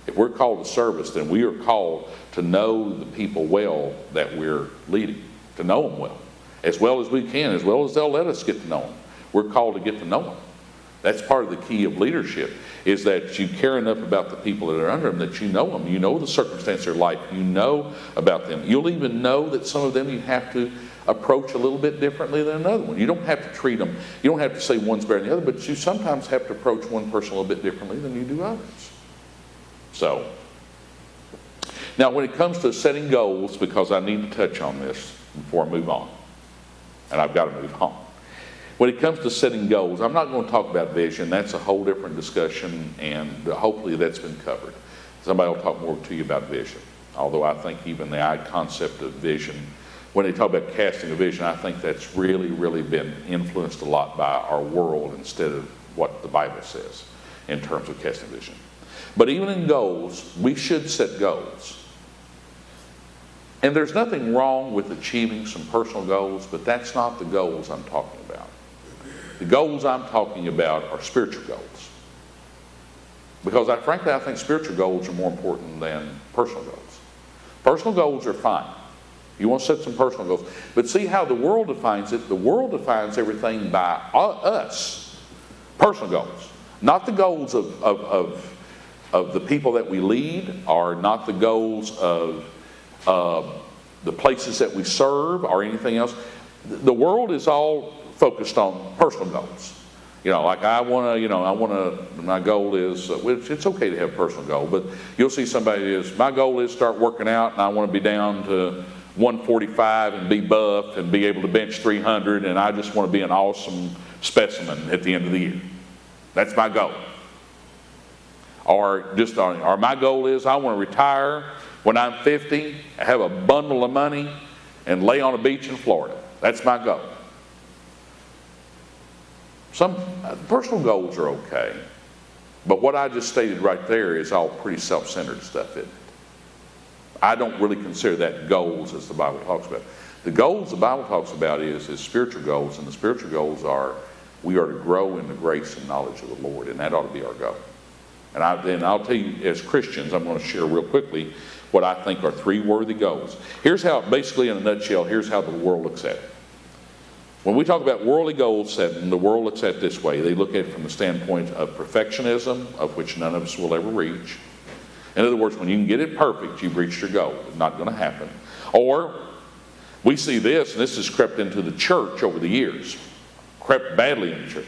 S3: If we're called to service, then we are called to know the people well that we're leading, to know them well as we can, as well as they'll let us get to know them. We're called to get to know them. That's part of the key of leadership, is that you care enough about the people that are under them that you know them. You know the circumstance of their life. You know about them. You'll even know that some of them you have to approach a little bit differently than another one. You don't have to treat them. You don't have to say one's better than the other, but you sometimes have to approach one person a little bit differently than you do others. So, now when it comes to setting goals, because I need to touch on this before I move on, and I've got to move on. When it comes to setting goals, I'm not going to talk about vision. That's a whole different discussion, and hopefully that's been covered. Somebody will talk more to you about vision. Although I think even the concept of vision, when they talk about casting a vision, I think that's really, really been influenced a lot by our world instead of what the Bible says in terms of casting vision. But even in goals, we should set goals. And there's nothing wrong with achieving some personal goals, but that's not the goals I'm talking about. The goals I'm talking about are spiritual goals. Because frankly, I think spiritual goals are more important than personal goals. Personal goals are fine. You want to set some personal goals. But see how the world defines it? The world defines everything by us. Personal goals. Not the goals of the people that we lead, or not the goals of the places that we serve, or anything else. The world is all focused on personal goals. Like my goal is, which it's okay to have a personal goal, but you'll see somebody my goal is start working out and I want to be down to 145 and be buff and be able to bench 300, and I just want to be an awesome specimen at the end of the year. That's my goal. Or my goal is I want to retire when I'm 50, have a bundle of money, and lay on a beach in Florida. That's my goal. Some personal goals are okay, but what I just stated right there is all pretty self-centered stuff, isn't it? I don't really consider that goals as the Bible talks about. The goals the Bible talks about is spiritual goals, and the spiritual goals are we are to grow in the grace and knowledge of the Lord, and that ought to be our goal. And I'll tell you, as Christians, I'm going to share real quickly what I think are 3 worthy goals. Here's how, basically in a nutshell, here's how the world looks at it. When we talk about worldly goal setting, the world looks at it this way. They look at it from the standpoint of perfectionism, of which none of us will ever reach. In other words, when you can get it perfect, you've reached your goal. It's not going to happen. Or we see this, and this has crept into the church over the years. Crept badly in the church.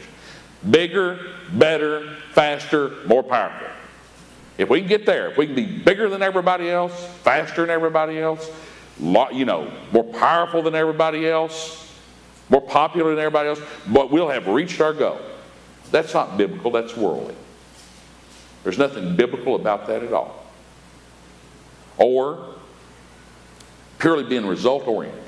S3: Bigger, better, faster, more powerful. If we can get there, if we can be bigger than everybody else, faster than everybody else, more powerful than everybody else, more popular than everybody else, but we'll have reached our goal. That's not biblical, that's worldly. There's nothing biblical about that at all. Or purely being result oriented.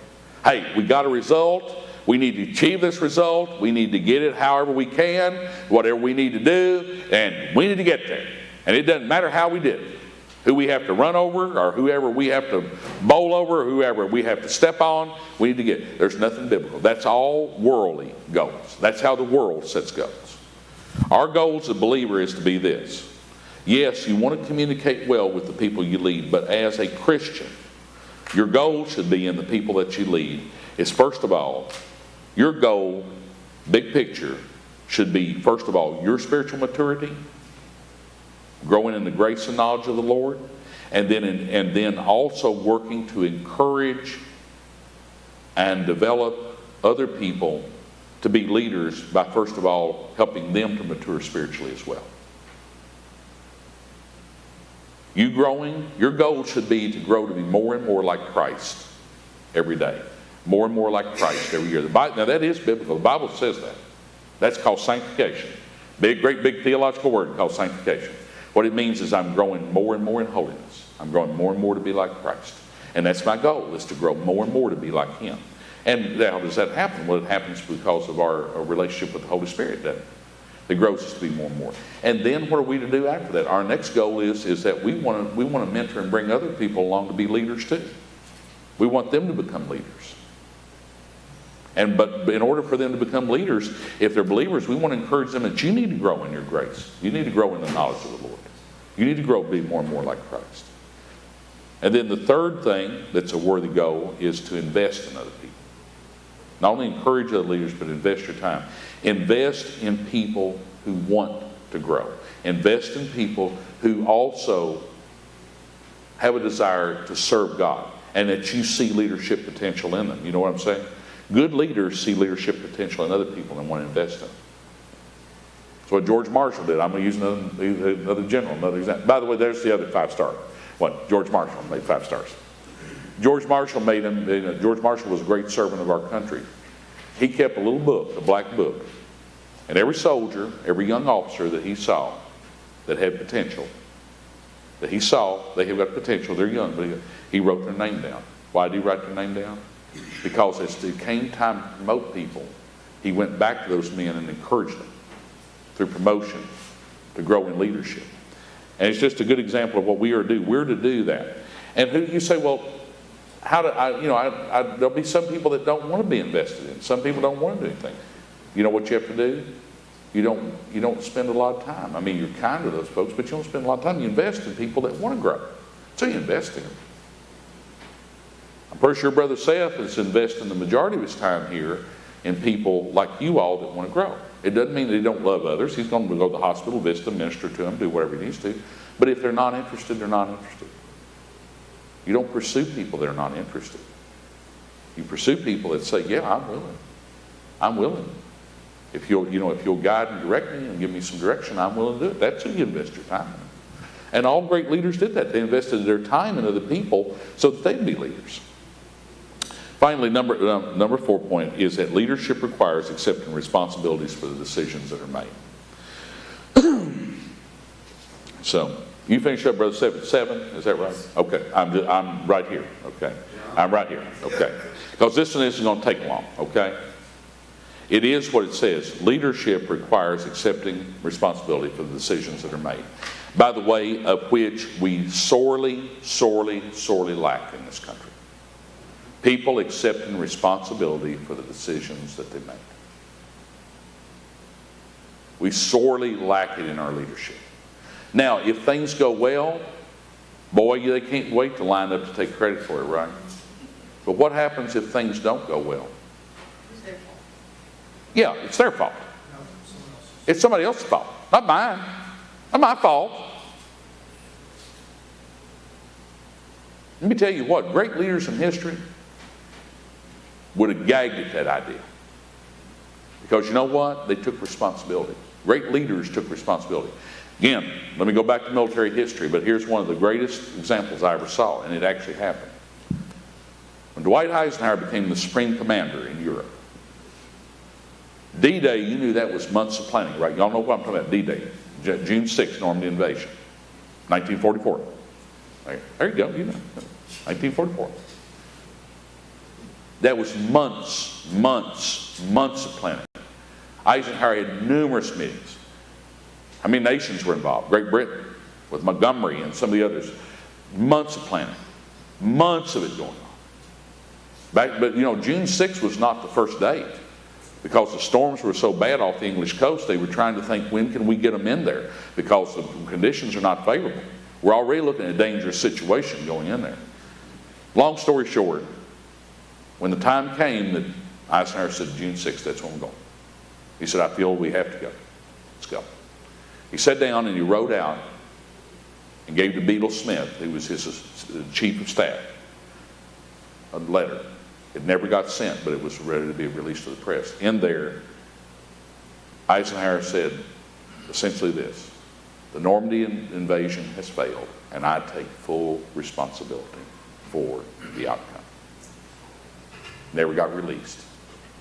S3: Hey, we got a result. We need to achieve this result. We need to get it however we can, whatever we need to do, and we need to get there. And it doesn't matter how we did it. Who we have to run over, or whoever we have to bowl over, or whoever we have to step on, we need to get it. There's nothing biblical. That's all worldly goals. That's how the world sets goals. Our goal as a believer is to be this. Yes, you want to communicate well with the people you lead, but as a Christian, your goal should be in the people that you lead is, first of all, your goal, big picture, should be, first of all, your spiritual maturity, growing in the grace and knowledge of the Lord, and then also working to encourage and develop other people to be leaders by, first of all, helping them to mature spiritually as well. You growing, your goal should be to grow to be more and more like Christ every day. More and more like Christ every year. Now that is biblical. The Bible says that. That's called sanctification. Great big theological word called sanctification. What it means is I'm growing more and more in holiness. I'm growing more and more to be like Christ. And that's my goal, is to grow more and more to be like Him. And how does that happen? Well, it happens because of our relationship with the Holy Spirit, doesn't it? That grows us to be more and more. And then what are we to do after that? Our next goal is that we want to mentor and bring other people along to be leaders too. We want them to become leaders. But in order for them to become leaders, if they're believers, we want to encourage them that you need to grow in your grace. You need to grow in the knowledge of the Lord. You need to grow to be more and more like Christ. And then the third thing that's a worthy goal is to invest in other people. Not only encourage other leaders, but invest your time. Invest in people who want to grow. Invest in people who also have a desire to serve God, and that you see leadership potential in them. You know what I'm saying? Good leaders see leadership potential in other people and want to invest in them. That's what George Marshall did. I'm going to use another general, another example. By the way, there's the other 5-star. George Marshall made 5 stars. George Marshall George Marshall was a great servant of our country. He kept a little book, a black book. And every soldier, every young officer that he saw that had potential, that he saw, they have got potential, they're young, but he wrote their name down. Why did he write their name down? Because as it came time to promote people, he went back to those men and encouraged them through promotion to grow in leadership. And it's just a good example of what we are to do. We're to do that. And who you say, well, how do there'll be some people that don't want to be invested in. Some people don't want to do anything. You know what you have to do? You don't spend a lot of time. I mean, you're kind to those folks, but you don't spend a lot of time. You invest in people that want to grow. So you invest in them. I'm pretty sure Brother Seth is investing the majority of his time here in people like you all that want to grow. It doesn't mean that he don't love others. He's going to go to the hospital, visit them, minister to them, do whatever he needs to. But if they're not interested, they're not interested. You don't pursue people that are not interested. You pursue people that say, yeah, I'm willing. I'm willing. If you'll guide and direct me and give me some direction, I'm willing to do it. That's who you invest your time in. And all great leaders did that. They invested their time in other people so that they'd be leaders. Finally, number 4 point is that leadership requires accepting responsibilities for the decisions that are made. So, you finish up, Brother 7, is that right? Okay, I'm right here, okay. I'm right here, okay. Because this one isn't going to take long, okay. It is what it says. Leadership requires accepting responsibility for the decisions that are made. By the way, of which we sorely, sorely, sorely lack in this country. People accepting responsibility for the decisions that they make. We sorely lack it in our leadership. Now, if things go well, boy, they can't wait to line up to take credit for it, right? But what happens if things don't go well?
S4: It's their fault.
S3: Yeah, it's their fault. It's somebody else's fault, not mine. Not my fault. Let me tell you what, great leaders in history would have gagged at that idea. Because you know what? They took responsibility. Great leaders took responsibility. Again, let me go back to military history, but here's one of the greatest examples I ever saw, and it actually happened. When Dwight Eisenhower became the Supreme Commander in Europe, D-Day, you knew that was months of planning, right? Y'all know what I'm talking about, D-Day. June 6th, Normandy invasion. 1944. There you go, you know. 1944. That was months of planning. Eisenhower had numerous meetings. How many nations were involved? Great Britain, with Montgomery and some of the others. Months of planning. Months of it going on. But you know, June 6th was not the first date. Because the storms were so bad off the English coast, they were trying to think, when can we get them in there? Because the conditions are not favorable. We're already looking at a dangerous situation going in there. Long story short, when the time came that Eisenhower said, June 6th, that's when we're going. He said, I feel we have to go. Let's go. He sat down and he wrote out and gave to Beadle Smith, who was his chief of staff, a letter. It never got sent, but it was ready to be released to the press. In there, Eisenhower said essentially this: the Normandy invasion has failed, and I take full responsibility for the outcome. Never got released,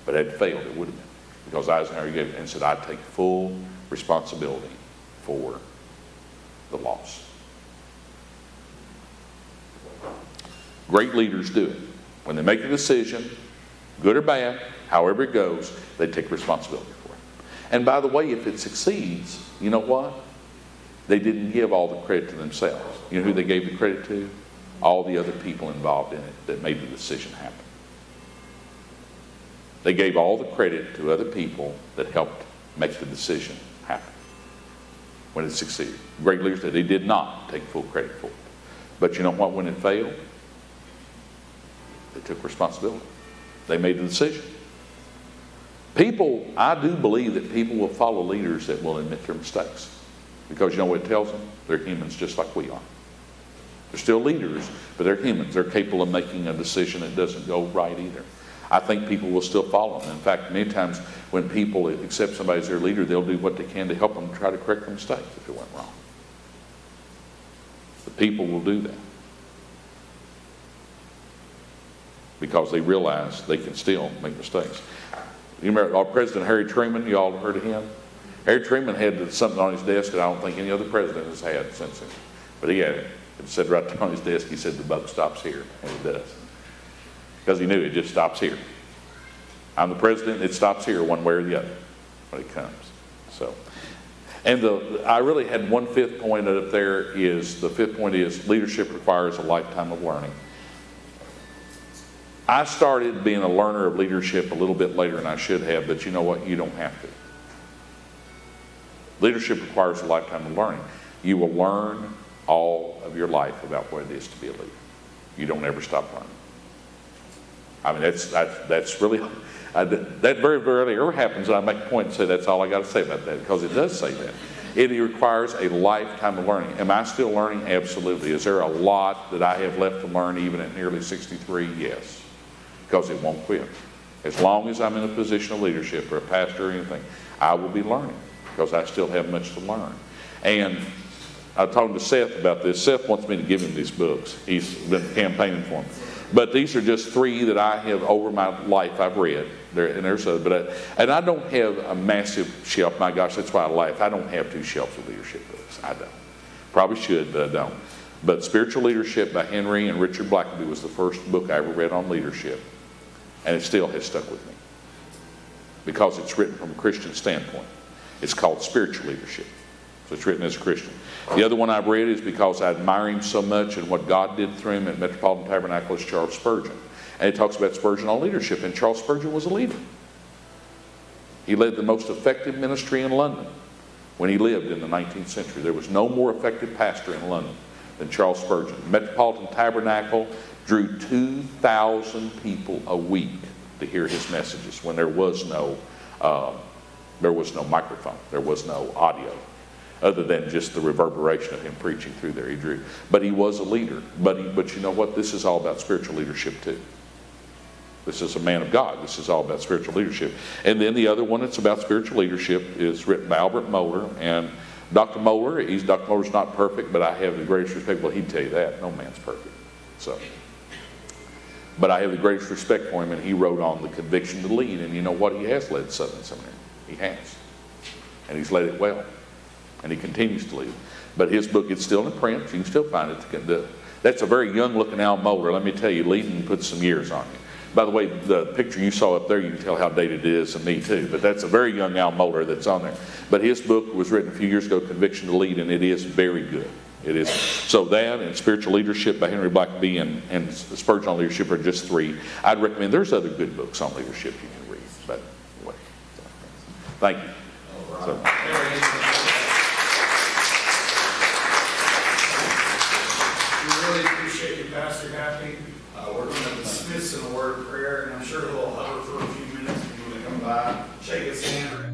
S3: but had it failed, it would have been. Because Eisenhower gave it and said, I take full responsibility for the loss. Great leaders do it. When they make a decision, good or bad, however it goes, they take responsibility for it. And by the way, if it succeeds, you know what? They didn't give all the credit to themselves. You know who they gave the credit to? All the other people involved in it that made the decision happen. They gave all the credit to other people that helped make the decision happen when it succeeded. Great leaders, they did not take full credit for it. But you know what? When it failed, they took responsibility. They made the decision. People, I do believe that people will follow leaders that will admit their mistakes. Because you know what it tells them? They're humans just like we are. They're still leaders, but they're humans. They're capable of making a decision that doesn't go right either. I think people will still follow them. In fact, many times when people accept somebody as their leader, they'll do what they can to help them try to correct their mistakes if it went wrong. The people will do that. Because they realize they can still make mistakes. You remember our President Harry Truman? You all heard of him? Harry Truman had something on his desk that I don't think any other president has had since him. But he had it. It said right there on his desk, he said, the buck stops here. And it does. Because he knew it just stops here. I'm the president, it stops here one way or the other when it comes. So, and I really had one fifth point up there is, the fifth point is leadership requires a lifetime of learning. I started being a learner of leadership a little bit later than I should have, but you know what? You don't have to. Leadership requires a lifetime of learning. You will learn all of your life about what it is to be a leader. You don't ever stop learning. I mean, that's really, that very rarely ever happens, and I make a point and say that's all I got to say about that, because it does say that. It requires a lifetime of learning. Am I still learning? Absolutely. Is there a lot that I have left to learn even at nearly 63? Yes. Because it won't quit. As long as I'm in a position of leadership or a pastor or anything, I will be learning because I still have much to learn. And I was talking to Seth about this. Seth wants me to give him these books. He's been campaigning for them. But these are just three that I have over my life I've read. There's other, and I don't have a massive shelf. My gosh, that's why I laugh. I don't have 2 shelves of leadership books. I don't. Probably should, but I don't. But Spiritual Leadership by Henry and Richard Blackaby was the first book I ever read on leadership. And it still has stuck with me. because it's written from a Christian standpoint. It's called Spiritual Leadership. So it's written as a Christian. The other one I've read is because I admire him so much and what God did through him at Metropolitan Tabernacle is Charles Spurgeon. And it talks about Spurgeon on leadership, and Charles Spurgeon was a leader. He led the most effective ministry in London when he lived in the 19th century. There was no more effective pastor in London than Charles Spurgeon. Metropolitan Tabernacle drew 2,000 people a week to hear his messages when there was no microphone, there was no audio, other than just the reverberation of him preaching through there. He drew, but he was a leader. But you know what? This is all about spiritual leadership too. This is a man of God. This is all about spiritual leadership. And then the other one that's about spiritual leadership is written by Albert Mohler. And Dr. Mohler's not perfect, but I have the greatest respect. Well, he'd tell you that. No man's perfect. So, but I have the greatest respect for him, and he wrote on the conviction to lead. And you know what? He has led Southern Seminary. He has. And he's led it well. And he continues to lead. But his book is still in print. You can still find it. That's a very young-looking Al Mohler. Let me tell you, leading puts some years on you. By the way, the picture you saw up there, you can tell how dated it is, and me too. But that's a very young Al Mohler that's on there. But his book was written a few years ago, Conviction to Lead, and it is very good. It is. So that and Spiritual Leadership by Henry Blackaby and Spurgeon on Leadership are just three. I'd recommend. There's other good books on leadership you can read. But anyway, thank you.
S2: All right.
S3: So,
S2: We really appreciate you, Pastor Happy. We're going to dismiss in a word of prayer, and I'm sure he'll hover for a few minutes if you want to come by, shake his hand.